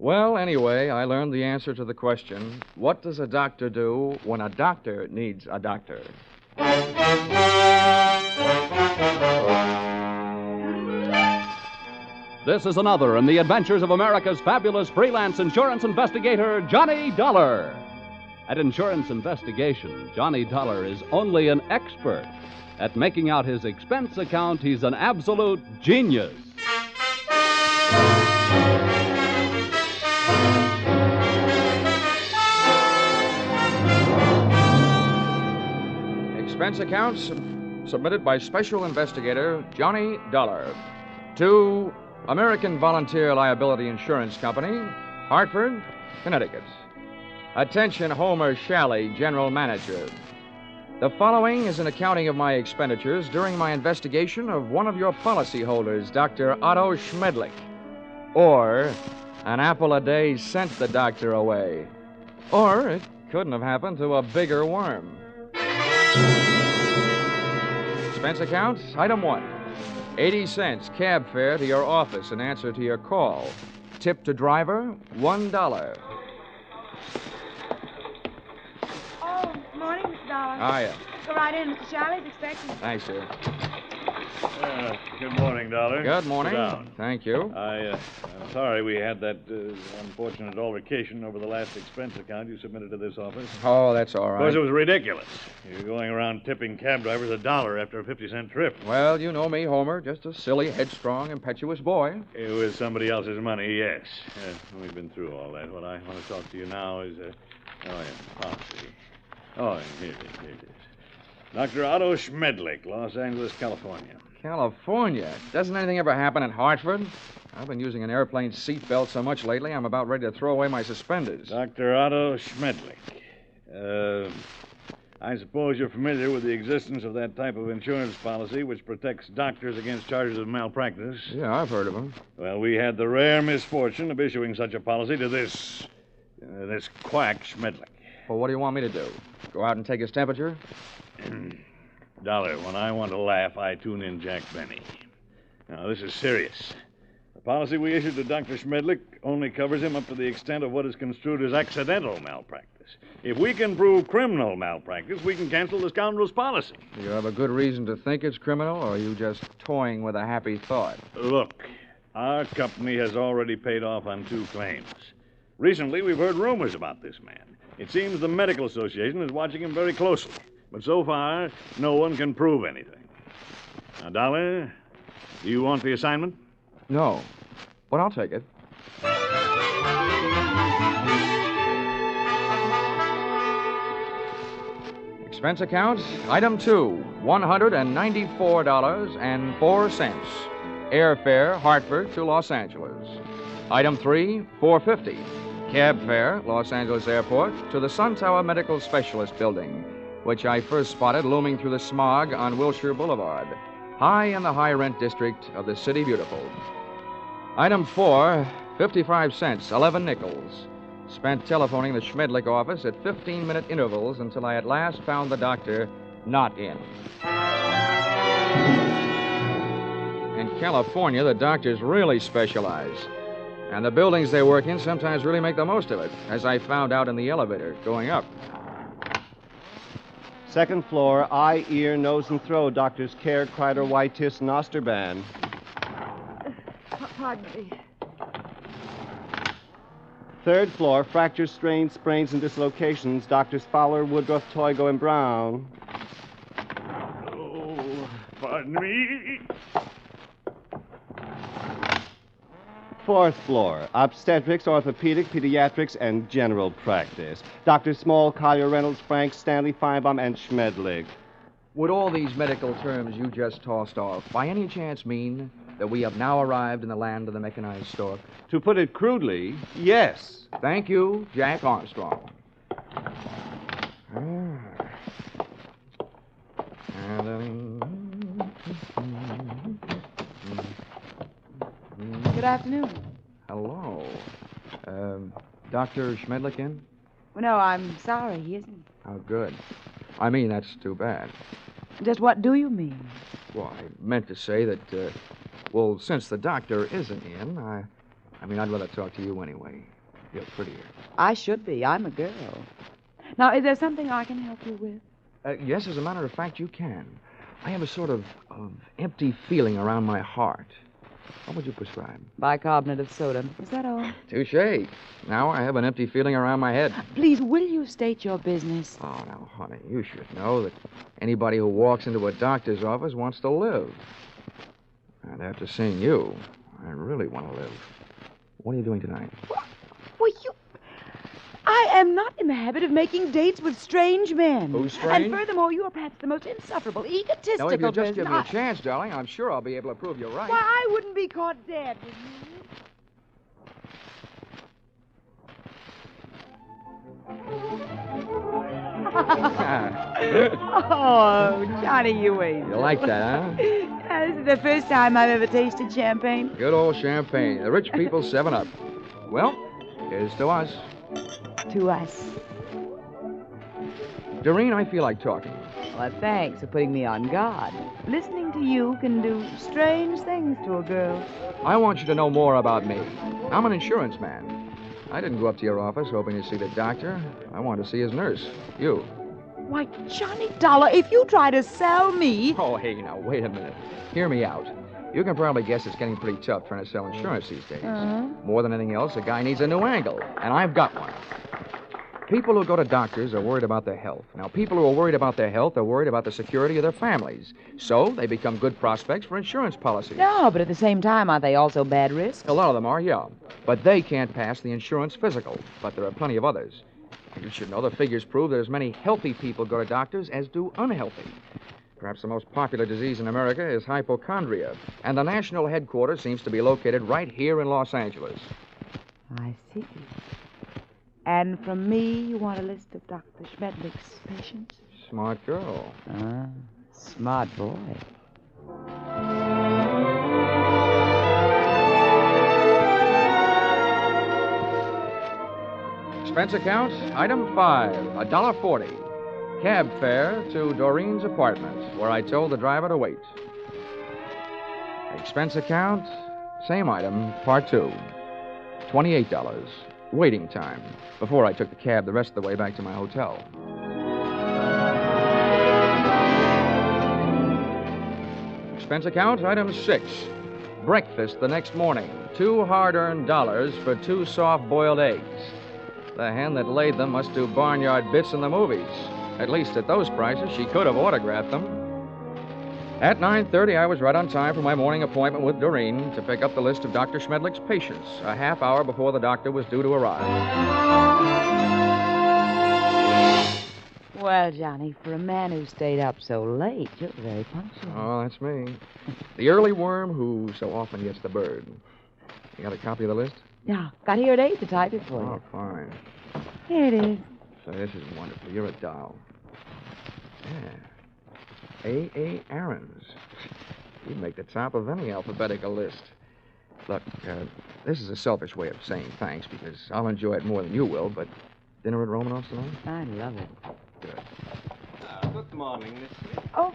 Well, anyway, I learned the answer to the question, what does a doctor do when a doctor needs a doctor? This is another in the adventures of America's fabulous freelance insurance investigator, Johnny Dollar. At insurance investigation, Johnny Dollar is only an expert. At making out his expense account, he's an absolute genius. Expense accounts submitted by Special Investigator Johnny Dollar to American Volunteer Liability Insurance Company, Hartford, Connecticut. Attention, Homer Shalley, General Manager. The following is an accounting of my expenditures during my investigation of one of your policyholders, Dr. Otto Schmedlich. Or, an apple a day sent the doctor away. Or, it couldn't have happened to a bigger worm. Expense account, item 1. 80 cents cab fare to your office in answer to your call. Tip to driver, $1. Oh, morning, Mr. Dollar. Hiya. Go right in. Mr. Shalley's expecting. Thanks, sir. Good morning, Dollar. Good morning. Sit down. Thank you. I'm sorry we had that unfortunate altercation over the last expense account you submitted to this office. Oh, that's all Of course, right. it was ridiculous. You're going around tipping cab drivers $1 after a 50-cent trip. Well, you know me, Homer. Just a silly, headstrong, impetuous boy. It was somebody else's money, yes. We've been through all that. What I want to talk to you now is, policy. Oh, here it is. Dr. Otto Schmedlich, Los Angeles, California. California? Doesn't anything ever happen in Hartford? I've been using an airplane seatbelt so much lately, I'm about ready to throw away my suspenders. Dr. Otto Schmedlich. I suppose you're familiar with the existence of that type of insurance policy which protects doctors against charges of malpractice. Yeah, I've heard of him. Well, we had the rare misfortune of issuing such a policy to this quack Schmedlich. Well, what do you want me to do? Go out and take his temperature? Dollar, when I want to laugh, I tune in Jack Benny. Now, this is serious. The policy we issued to Dr. Schmedlich only covers him up to the extent of what is construed as accidental malpractice. If we can prove criminal malpractice, we can cancel the scoundrel's policy. Do you have a good reason to think it's criminal, or are you just toying with a happy thought? Look, our company has already paid off on 2 claims. Recently, we've heard rumors about this man. It seems the Medical Association is watching him very closely. But so far, no one can prove anything. Now, Dollar, do you want the assignment? No, but I'll take it. Expense account, item 2, $194.04. Airfare, Hartford to Los Angeles. Item 3, $4.50. Cab fare, Los Angeles Airport to the Sun Tower Medical Specialist Building, which I first spotted looming through the smog on Wilshire Boulevard, high in the high-rent district of the City Beautiful. Item 4, 55 cents, 11 nickels. Spent telephoning the Schmedlich office at 15-minute intervals until I at last found the doctor not in. In California, the doctors really specialize. And the buildings they work in sometimes really make the most of it, as I found out in the elevator going up. Second floor, eye, ear, nose, and throat. Doctors Care, Kreider, Whitetis, and Osterban. Pardon me. Third floor, fractures, strains, sprains, and dislocations. Doctors Fowler, Woodruff, Toigo, and Brown. Oh, pardon me. Fourth floor, obstetrics, orthopedic, pediatrics, and general practice. Dr. Small, Collier, Reynolds, Frank, Stanley, Feinbaum, and Schmedlich. Would all these medical terms you just tossed off by any chance mean that we have now arrived in the land of the mechanized stork? To put it crudely, yes. Thank you, Jack Armstrong. Good afternoon. Hello. Dr. Schmedlich in? Well, no, I'm sorry, he isn't. Oh, good. I mean, that's too bad. Just what do you mean? Well, I meant to say that, since the doctor isn't in, I mean, I'd rather talk to you anyway. You're prettier. I should be. I'm a girl. Now, is there something I can help you with? Yes, as a matter of fact, you can. I have a sort of empty feeling around my heart. What would you prescribe? Bicarbonate of soda. Is that all? Touche. Now I have an empty feeling around my head. Please, will you state your business? Oh, now, honey, you should know that anybody who walks into a doctor's office wants to live. And after seeing you, I really want to live. What are you doing tonight? Well, I am not in the habit of making dates with strange men. Who's strange? And furthermore, you are perhaps the most insufferable, egotistical Now, if you just person give me a chance, darling, I'm sure I'll be able to prove you're right. Why, I wouldn't be caught dead with you. Oh, Johnny, you ain't. You like that, huh? Yeah, this is the first time I've ever tasted champagne. Good old champagne. The rich people's 7-Up. Well, here's to us. To us. Doreen, I feel like talking. Well, thanks for putting me on guard. Listening to you can do strange things to a girl. I want you to know more about me. I'm an insurance man. I didn't go up to your office hoping to see the doctor. I wanted to see his nurse. You. Why, Johnny Dollar, if you try to sell me... Oh, hey, now, wait a minute. Hear me out. You can probably guess it's getting pretty tough trying to sell insurance these days. More than anything else, a guy needs a new angle, and I've got one. People who go to doctors are worried about their health. Now, people who are worried about their health are worried about the security of their families. So they become good prospects for insurance policies. No, but at the same time, aren't they also bad risks? A lot of them are, yeah. But they can't pass the insurance physical. But there are plenty of others. You should know the figures prove that as many healthy people go to doctors as do unhealthy. Perhaps the most popular disease in America is hypochondria, and the national headquarters seems to be located right here in Los Angeles. I see. And from me, you want a list of Dr. Schmedlich's patients? Smart girl. Smart boy. Expense account, item 5, $1.40. Cab fare to Doreen's apartment, where I told the driver to wait. Expense account, same item, part 2, $28. Waiting time, before I took the cab the rest of the way back to my hotel. Expense account, item 6. Breakfast the next morning, 2 hard-earned dollars for 2 soft-boiled eggs. The hen that laid them must do barnyard bits in the movies. At least at those prices, she could have autographed them. At 9:30, I was right on time for my morning appointment with Doreen to pick up the list of Dr. Schmedlich's patients, a half hour before the doctor was due to arrive. Well, Johnny, for a man who stayed up so late, you're very punctual. Oh, that's me. The early worm who so often gets the bird. You got a copy of the list? Yeah, got here at 8 to type it for Oh, you. fine. Here it is. So this is wonderful. You're a doll. Yeah. A. Aarons. You'd make the top of any alphabetical list. Look, this is a selfish way of saying thanks because I'll enjoy it more than you will, but dinner at Romanoff's tonight? I love it. Good. Good morning, Miss Smith. Oh,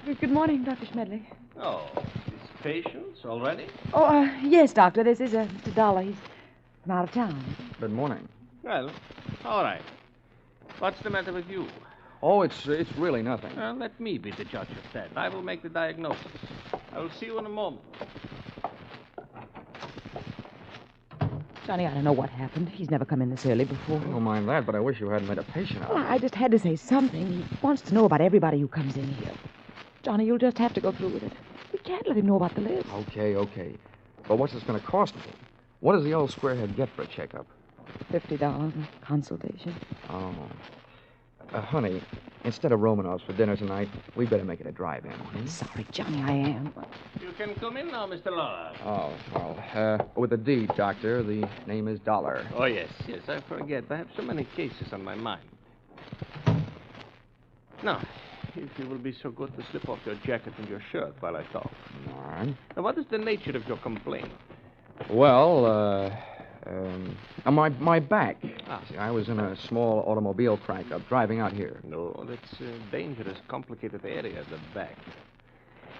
good morning, Dr. Schmedlich. Oh, these patients already? Oh, yes, Doctor. This is Mr. Dollar. He's from out of town. Good morning. Well, all right. What's the matter with you? Oh, it's really nothing. Let me be the judge of that. I will make the diagnosis. I will see you in a moment. Johnny, I don't know what happened. He's never come in this early before. I don't mind that, but I wish you hadn't made a patient out Well, of it. I just had to say something. He wants to know about everybody who comes in here. Johnny, you'll just have to go through with it. We can't let him know about the list. Okay. But what's this going to cost me? What does the old squarehead get for a checkup? $50 a consultation. Oh. Honey, instead of Romanoff's for dinner tonight, we better make it a drive-in. Hmm? Sorry, Johnny, I am. You can come in now, Mr. Lawler. Oh, well, with a D, Doctor. The name is Dollar. Oh, yes, I forget. I have so many cases on my mind. Now, if you will be so good to slip off your jacket and your shirt while I talk. All right. Now, what is the nature of your complaint? Well, my back. Ah. See, I was in a small automobile crank-up driving out here. No, that's a dangerous, complicated area, the back.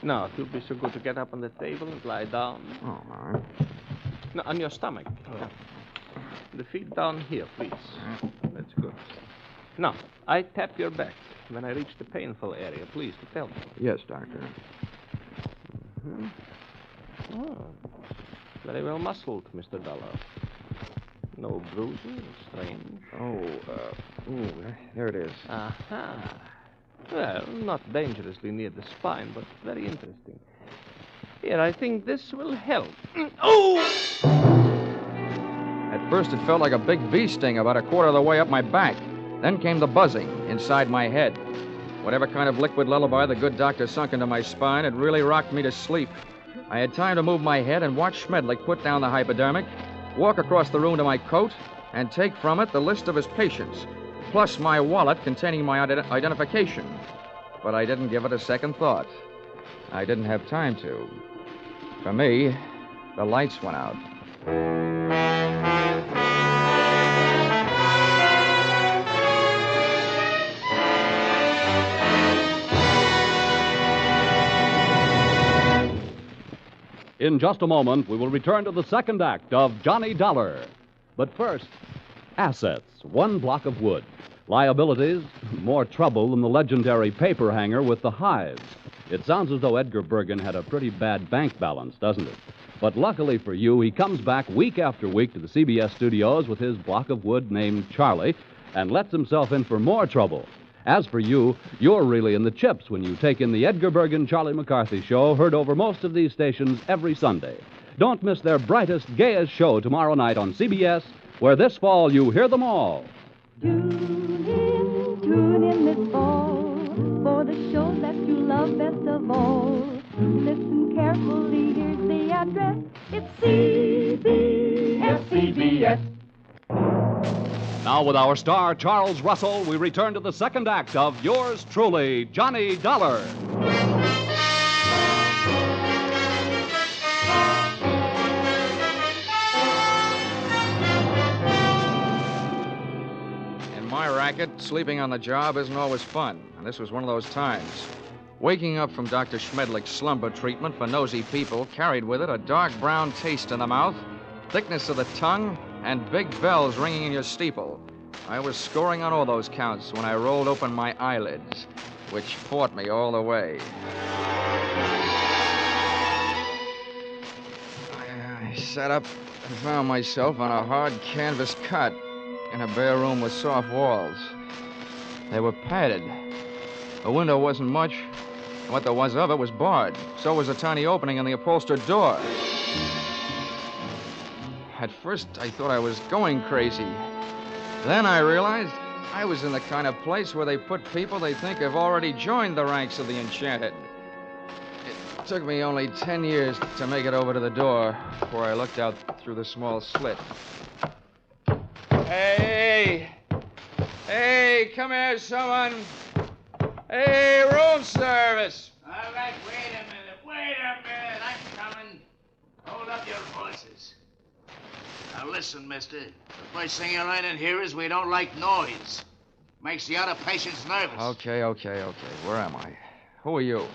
Now, if you'll be so good to get up on the table and lie down. Oh, all right. No, on your stomach. Yeah. The feet down here, please. That's good. Now, I tap your back when I reach the painful area. Please, tell me. Yes, Doctor. Mm-hmm. Oh, very well muscled, Mr. Dollar. No bruises, strange. There it is. Aha. Well, not dangerously near the spine, but very interesting. Here, I think this will help. Oh! At first, it felt like a big bee sting about a quarter of the way up my back. Then came the buzzing inside my head. Whatever kind of liquid lullaby the good doctor sunk into my spine, it really rocked me to sleep. I had time to move my head and watch Schmedlich put down the hypodermic, walk across the room to my coat, and take from it the list of his patients, plus my wallet containing my identification. But I didn't give it a second thought. I didn't have time to. For me, the lights went out. In just a moment, we will return to the second act of Johnny Dollar. But first, assets, one block of wood. Liabilities, more trouble than the legendary paper hanger with the hives. It sounds as though Edgar Bergen had a pretty bad bank balance, doesn't it? But luckily for you, he comes back week after week to the CBS studios with his block of wood named Charlie and lets himself in for more trouble. As for you, you're really in the chips when you take in the Edgar Bergen Charlie McCarthy show, heard over most of these stations every Sunday. Don't miss their brightest, gayest show tomorrow night on CBS, where this fall you hear them all. Tune in this fall for the show that you love best of all. Listen carefully, here's the address. It's CBS. Now, with our star, Charles Russell, we return to the second act of yours truly, Johnny Dollar. In my racket, sleeping on the job isn't always fun, and this was one of those times. Waking up from Dr. Schmedlich's slumber treatment for nosy people carried with it a dark brown taste in the mouth, thickness of the tongue, and big bells ringing in your steeple. I was scoring on all those counts when I rolled open my eyelids, which fought me all the way. I sat up and found myself on a hard canvas cot in a bare room with soft walls. They were padded. The window wasn't much. What there was of it was barred. So was a tiny opening in the upholstered door. At first, I thought I was going crazy. Then I realized I was in the kind of place where they put people they think have already joined the ranks of the enchanted. It took me only 10 years to make it over to the door before I looked out through the small slit. Hey! Hey, come here, someone! Hey, room service! All right, wait a minute. I'm coming. Hold up your horses. Now listen, mister. The first thing you learn in here is we don't like noise. Makes the other patients nervous. Okay. Where am I? Who are you?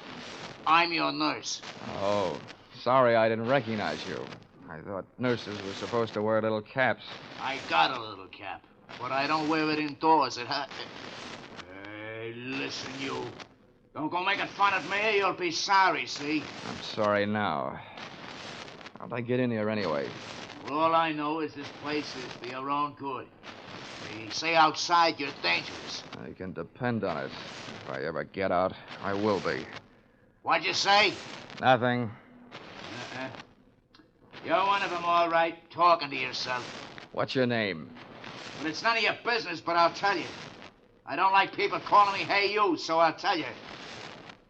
I'm your nurse. Oh, sorry I didn't recognize you. I thought nurses were supposed to wear little caps. I got a little cap, but I don't wear it indoors. Hey, listen, you. Don't go making fun of me or you'll be sorry, see? I'm sorry now. How'd I get in here anyway? Well, all I know is this place is for your own good. They say outside you're dangerous. You can depend on it. If I ever get out, I will be. What'd you say? Nothing. You're one of them, all right, talking to yourself. What's your name? Well, it's none of your business, but I'll tell you. I don't like people calling me hey you, so I'll tell you.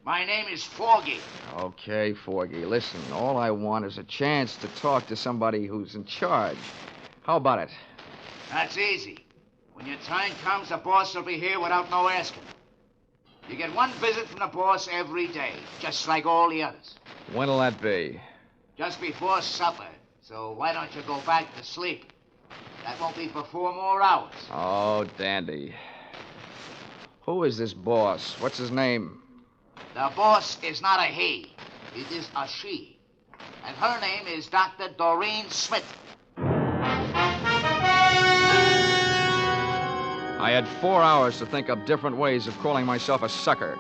My name is Foggy. Okay, Forgy. Listen, all I want is a chance to talk to somebody who's in charge. How about it? That's easy. When your time comes, the boss will be here without no asking. You get one visit from the boss every day, just like all the others. When'll that be? Just before supper. So why don't you go back to sleep? That won't be for 4 more hours. Oh, dandy. Who is this boss? What's his name? The boss is not a he. It is a she. And her name is Dr. Doreen Smith. I had 4 hours to think up different ways of calling myself a sucker.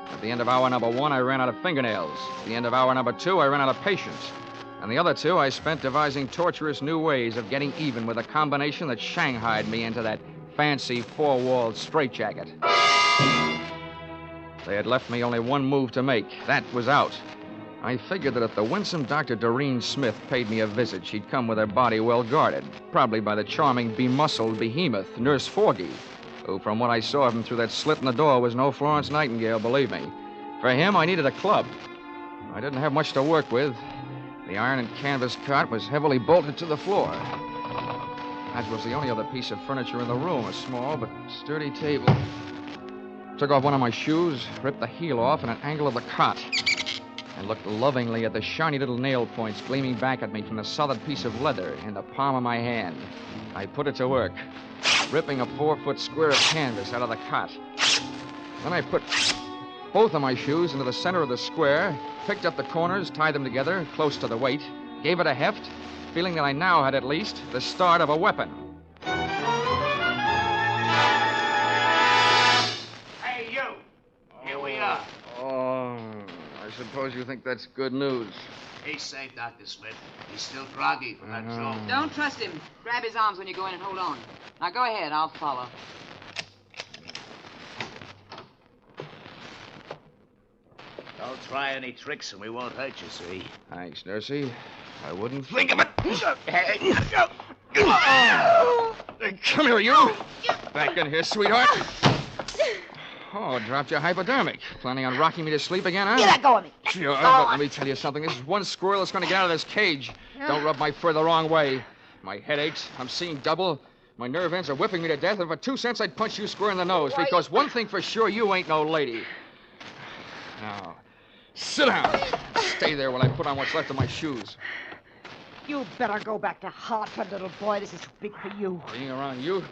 At the end of hour number 1, I ran out of fingernails. At the end of hour number 2, I ran out of patience. And the other 2, I spent devising torturous new ways of getting even with a combination that shanghaied me into that fancy four-walled straitjacket. They had left me only one move to make. That was out. I figured that if the winsome Dr. Doreen Smith paid me a visit, she'd come with her body well guarded, probably by the charming, bemuscled behemoth, Nurse Forgy, who, from what I saw of him through that slit in the door, was no Florence Nightingale, believe me. For him, I needed a club. I didn't have much to work with. The iron and canvas cot was heavily bolted to the floor, as was the only other piece of furniture in the room, a small but sturdy table. Took off one of my shoes, ripped the heel off in an angle of the cot, and looked lovingly at the shiny little nail points gleaming back at me from the solid piece of leather in the palm of my hand. I put it to work, ripping a 4-foot square of canvas out of the cot. Then I put both of my shoes into the center of the square, picked up the corners, tied them together close to the weight, gave it a heft, feeling that I now had at least the start of a weapon. Hey, you! Here we are. Oh, I suppose you think that's good news. He's safe, Dr. Smith. He's still groggy from that jolt. Don't trust him. Grab his arms when you go in and hold on. Now go ahead. I'll follow. Don't try any tricks and we won't hurt you, see? Thanks, Nursey. I wouldn't think of it. Come here, you. Back in here, sweetheart. Oh, dropped your hypodermic. Planning on rocking me to sleep again, huh? Let go of me. Sure, but let me tell you something. This is one squirrel that's going to get out of this cage. Don't rub my fur the wrong way. My head aches. I'm seeing double. My nerve ends are whipping me to death. And for 2 cents, I'd punch you square in the nose. Because one thing for sure, you ain't no lady. Now, sit down. Stay there while I put on what's left of my shoes. You better go back to Hartford, little boy. This is too big for you. Being around you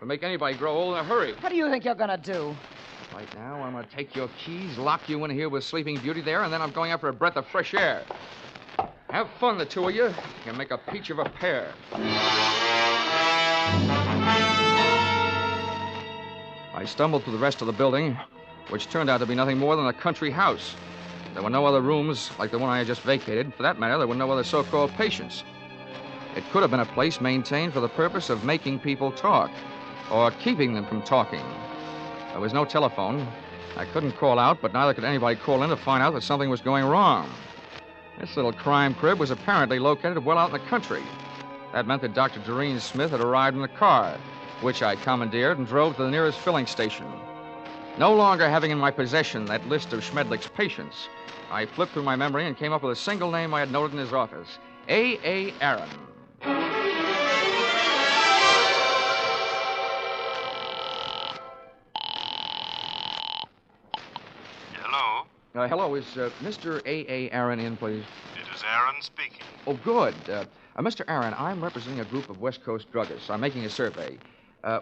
will make anybody grow old in a hurry. What do you think you're going to do? Right now, I'm going to take your keys, lock you in here with Sleeping Beauty there, and then I'm going out for a breath of fresh air. Have fun, the two of you. You can make a peach of a pair. I stumbled through the rest of the building, which turned out to be nothing more than a country house. There were no other rooms like the one I had just vacated. For that matter, there were no other so-called patients. It could have been a place maintained for the purpose of making people talk, or keeping them from talking. There was no telephone. I couldn't call out, but neither could anybody call in to find out that something was going wrong. This little crime crib was apparently located well out in the country. That meant that Dr. Doreen Smith had arrived in a car, which I commandeered and drove to the nearest filling station. No longer having in my possession that list of Schmedlich's patients, I flipped through my memory and came up with a single name I had noted in his office, A.A. Aaron. Hello, is Mr. A.A. Aaron in, please? It is Aaron speaking. Oh, good. Mr. Aaron, I'm representing a group of West Coast druggists. I'm making a survey.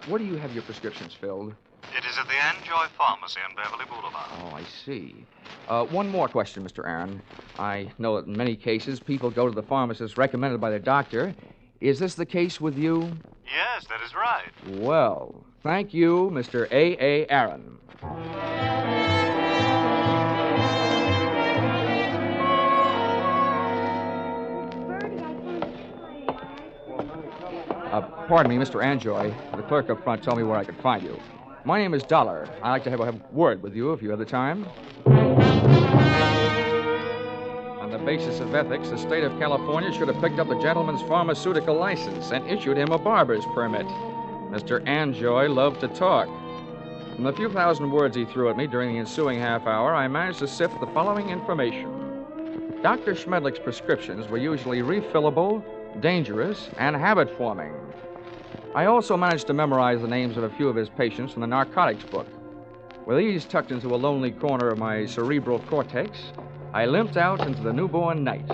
Where do you have your prescriptions filled? It is at the Enjoy Pharmacy on Beverly Boulevard. Oh, I see. One more question, Mr. Aaron. I know that in many cases people go to the pharmacist recommended by their doctor. Is this the case with you? Yes, that is right. Well, thank you, Mr. A.A. Aaron. Pardon me, Mr. Anjoy. The clerk up front told me where I could find you. My name is Dollar. I'd like to have a word with you if you have the time. On the basis of ethics, the state of California should have picked up the gentleman's pharmaceutical license and issued him a barber's permit. Mr. Anjoy loved to talk. From the few thousand words he threw at me during the ensuing half hour, I managed to sift the following information. Dr. Schmedlich's prescriptions were usually refillable, dangerous, and habit-forming. I also managed to memorize the names of a few of his patients from the narcotics book. With these tucked into a lonely corner of my cerebral cortex, I limped out into the newborn night.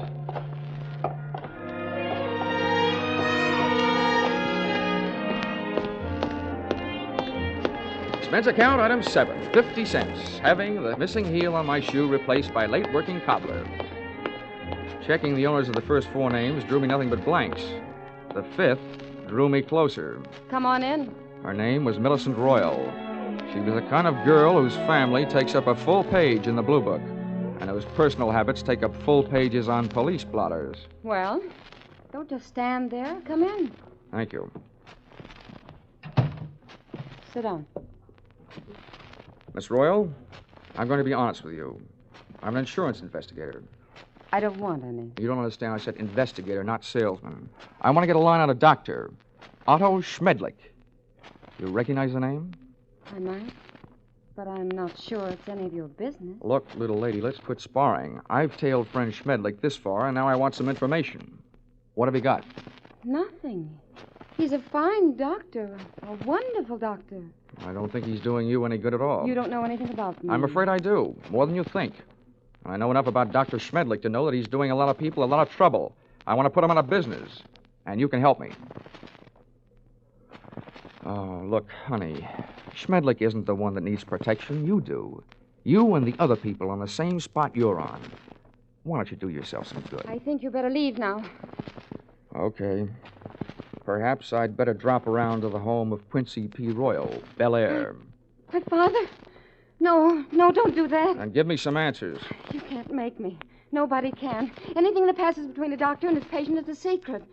Expense account, item 7, 50 cents, having the missing heel on my shoe replaced by late-working cobbler. checking the owners of the first 4 names drew me nothing but blanks. The 5th drew me closer. Come on in. Her name was Millicent Royal. She was the kind of girl whose family takes up a full page in the Blue Book, and whose personal habits take up full pages on police blotters. Well, don't just stand there. Come in. Thank you. Sit down. Miss Royal, I'm going to be honest with you. I'm an insurance investigator. I don't want any. You don't understand. I said investigator, not salesman. I want to get a line on a doctor. Otto Schmedlich. You recognize the name? I might, but I'm not sure it's any of your business. Look, little lady, let's quit sparring. I've tailed friend Schmedlich this far, and now I want some information. What have you got? Nothing. He's a fine doctor, a wonderful doctor. I don't think he's doing you any good at all. You don't know anything about me. I'm afraid I do, more than you think. I know enough about Dr. Schmedlich to know that he's doing a lot of people a lot of trouble. I want to put him out of business, and you can help me. Oh, look, honey, Schmedlich isn't the one that needs protection. You do. You and the other people on the same spot you're on. Why don't you do yourself some good? I think you better leave now. Okay. Perhaps I'd better drop around to the home of Quincy P. Royal, Bel Air. My father? No, don't do that. And give me some answers. You can't make me. Nobody can. Anything that passes between a doctor and his patient is a secret.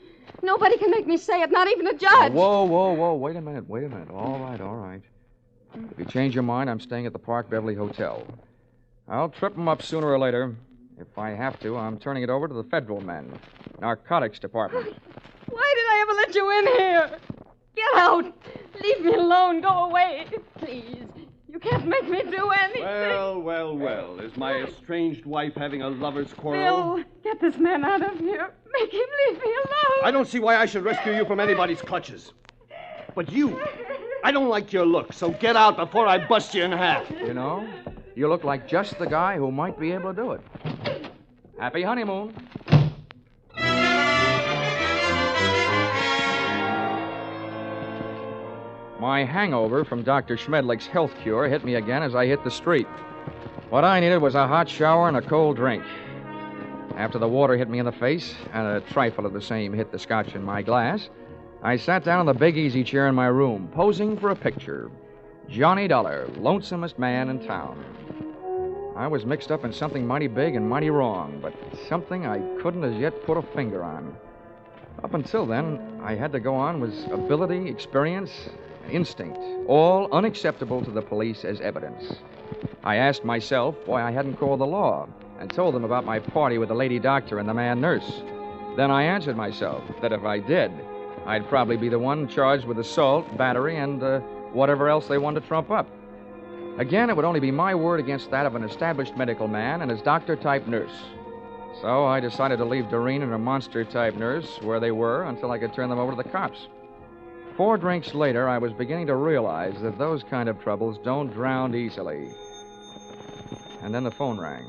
Nobody can make me say it, not even a judge. Whoa. Wait a minute. All right. If you change your mind, I'm staying at the Park Beverly Hotel. I'll trip them up sooner or later. If I have to, I'm turning it over to the federal men. Narcotics Department. Why did I ever let you in here? Get out. Leave me alone. Go away. Please. You can't make me do anything. Well. Is my estranged wife having a lover's quarrel? Bill, get this man out of here. Make him leave me alone. I don't see why I should rescue you from anybody's clutches. But you, I don't like your look, so get out before I bust you in half. You know, you look like just the guy who might be able to do it. Happy honeymoon. My hangover from Dr. Schmedlich's health cure hit me again as I hit the street. What I needed was a hot shower and a cold drink. After the water hit me in the face, and a trifle of the same hit the scotch in my glass, I sat down in the big easy chair in my room, posing for a picture. Johnny Dollar, lonesomest man in town. I was mixed up in something mighty big and mighty wrong, but something I couldn't as yet put a finger on. Up until then, I had to go on with ability, experience, instinct, all unacceptable to the police as evidence. I asked myself why I hadn't called the law and told them about my party with the lady doctor and the man nurse. Then I answered myself that if I did, I'd probably be the one charged with assault, battery, and whatever else they wanted to trump up. Again, it would only be my word against that of an established medical man and his doctor-type nurse. So I decided to leave Doreen and her monster-type nurse where they were until I could turn them over to the cops. 4 drinks later, I was beginning to realize that those kind of troubles don't drown easily. And then the phone rang.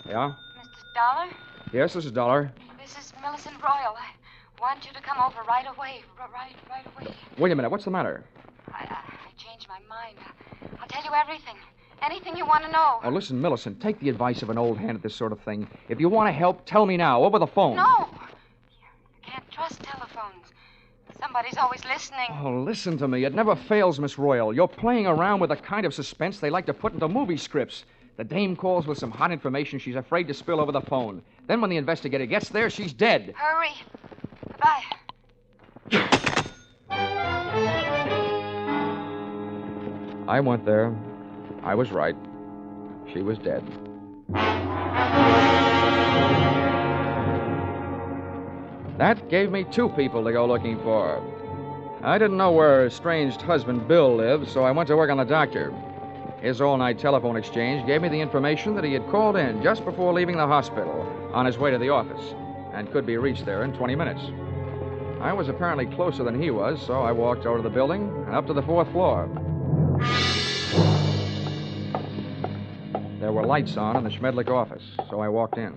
Yeah? Mr. Dollar? Yes, this is Dollar. This is Millicent Royal. I want you to come over right away. Right away. Wait a minute. What's the matter? I changed my mind. I'll tell you everything. Anything you want to know. Oh, listen, Millicent, take the advice of an old hand at this sort of thing. If you want to help, tell me now, over the phone. No. You can't trust telephones. Somebody's always listening. Oh, listen to me. It never fails, Miss Royal. You're playing around with the kind of suspense they like to put into movie scripts. The dame calls with some hot information she's afraid to spill over the phone. Then when the investigator gets there, she's dead. Hurry. Goodbye. I went there. I was right. She was dead. That gave me 2 people to go looking for. I didn't know where her estranged husband Bill lived, so I went to work on the doctor. His all-night telephone exchange gave me the information that he had called in just before leaving the hospital on his way to the office and could be reached there in 20 minutes. I was apparently closer than he was, so I walked over to the building and up to the 4th floor. There were lights on in the Schmedlich office, so I walked in.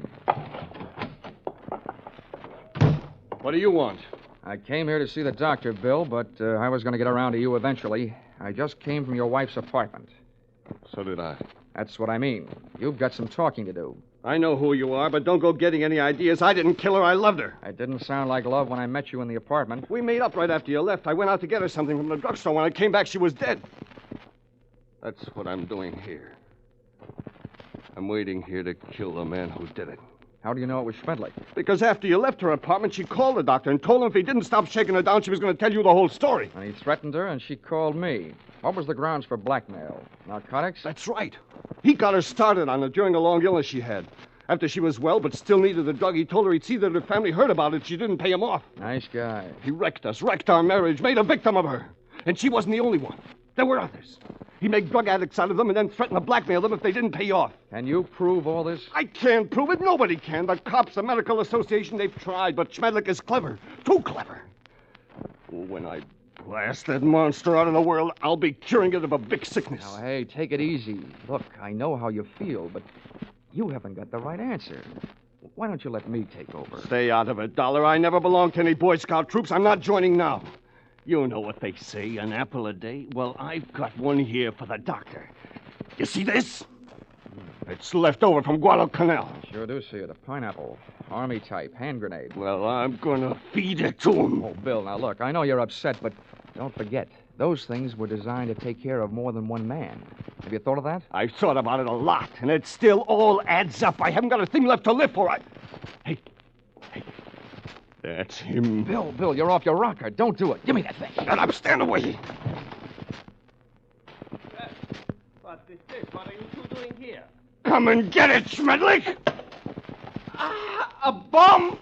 What do you want? I came here to see the doctor, Bill, but I was going to get around to you eventually. I just came from your wife's apartment. So did I. That's what I mean. You've got some talking to do. I know who you are, but don't go getting any ideas. I didn't kill her. I loved her. It didn't sound like love when I met you in the apartment. We made up right after you left. I went out to get her something from the drugstore. When I came back, she was dead. That's what I'm doing here. I'm waiting here to kill the man who did it. How do you know it was Schmedlich? Because after you left her apartment, she called the doctor and told him if he didn't stop shaking her down, she was going to tell you the whole story. And he threatened her, and she called me. What was the grounds for blackmail? Narcotics? That's right. He got her started on it during a long illness she had. After she was well but still needed the drug, he told her he'd see that her family heard about it. She didn't pay him off. Nice guy. He wrecked us, wrecked our marriage, made a victim of her. And she wasn't the only one. There were others. He made drug addicts out of them and then threatened to blackmail them if they didn't pay off. Can you prove all this? I can't prove it. Nobody can. The cops, the medical association, they've tried, but Schmedlich is clever. Too clever. When I blast that monster out of the world, I'll be curing it of a big sickness. Now, hey, take it easy. Look, I know how you feel, but you haven't got the right answer. Why don't you let me take over? Stay out of it, Dollar. I never belonged to any Boy Scout troops. I'm not joining now. You know what they say, an apple a day? Well, I've got one here for the doctor. You see this? It's left over from Guadalcanal. I sure do see it. A pineapple. Army type. Hand grenade. Well, I'm gonna feed it to him. Oh, Bill, now look, I know you're upset, but don't forget, those things were designed to take care of more than one man. Have you thought of that? I've thought about it a lot, and it still all adds up. I haven't got a thing left to live for. Hey. That's him. Bill, you're off your rocker. Don't do it. Give me that thing. Shut up. Stand away. What is this? What are you two doing here? Come and get it, Schmedlich! A bomb!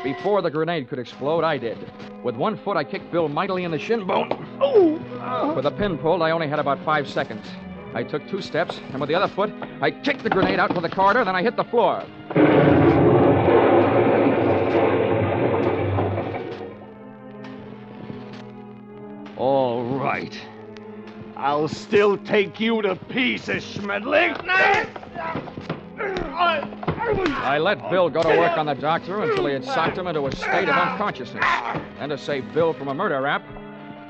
Before the grenade could explode, I did. With one foot, I kicked Bill mightily in the shin bone. With a pin pulled, I only had about 5 seconds. I took 2 steps, and with the other foot, I kicked the grenade out to the corridor, then I hit the floor. All right. I'll still take you to pieces, Schmedlich. I let Bill go to work on the doctor until he had socked him into a state of unconsciousness. And to save Bill from a murder rap,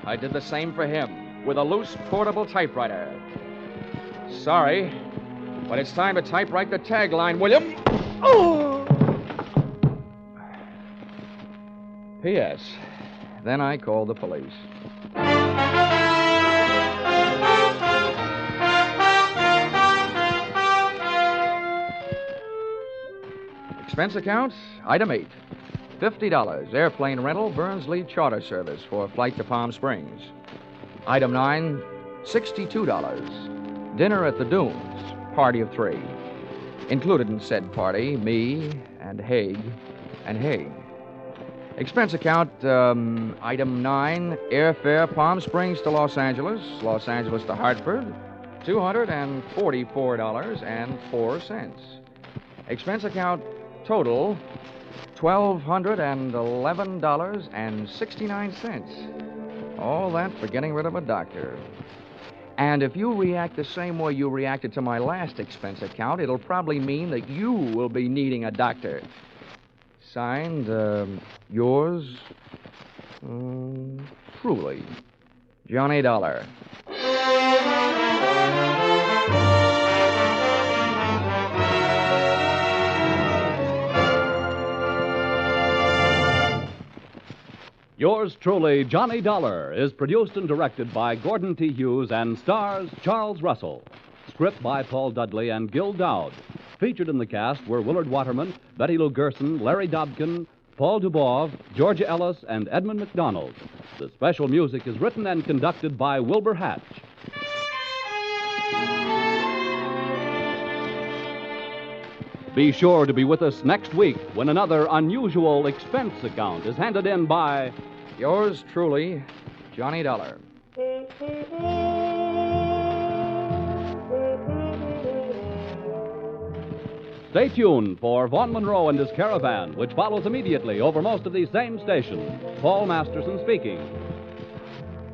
I did the same for him with a loose portable typewriter. Sorry, but it's time to typewrite the tagline, William. P.S. Then I called the police. Expense account, item 8. $50, airplane rental, Burns-Lee charter service for flight to Palm Springs. Item 9, $62. Dinner at the Dunes, party of 3. Included in said party, me and Haig and Haig. Expense account, item 9, airfare Palm Springs to Los Angeles to Hartford, $244.04. Expense account, total, $1,211.69. All that for getting rid of a doctor. And if you react the same way you reacted to my last expense account, it'll probably mean that you will be needing a doctor. Signed, yours, truly, Johnny Dollar. Yours truly, Johnny Dollar, is produced and directed by Gordon T. Hughes and stars Charles Russell. Script by Paul Dudley and Gil Dowd. Featured in the cast were Willard Waterman, Betty Lou Gerson, Larry Dobkin, Paul Dubov, Georgia Ellis, and Edmund McDonald. The special music is written and conducted by Wilbur Hatch. Be sure to be with us next week when another unusual expense account is handed in by yours truly, Johnny Dollar. Stay tuned for Vaughn Monroe and his Caravan, which follows immediately over most of these same stations. Paul Masterson speaking.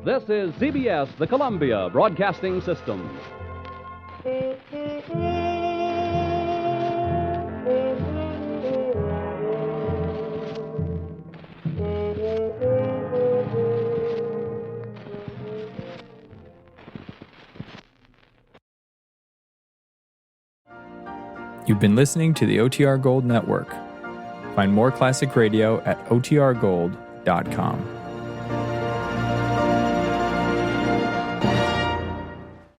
This is CBS, the Columbia Broadcasting System. You've been listening to the OTR Gold Network. Find more classic radio at otrgold.com.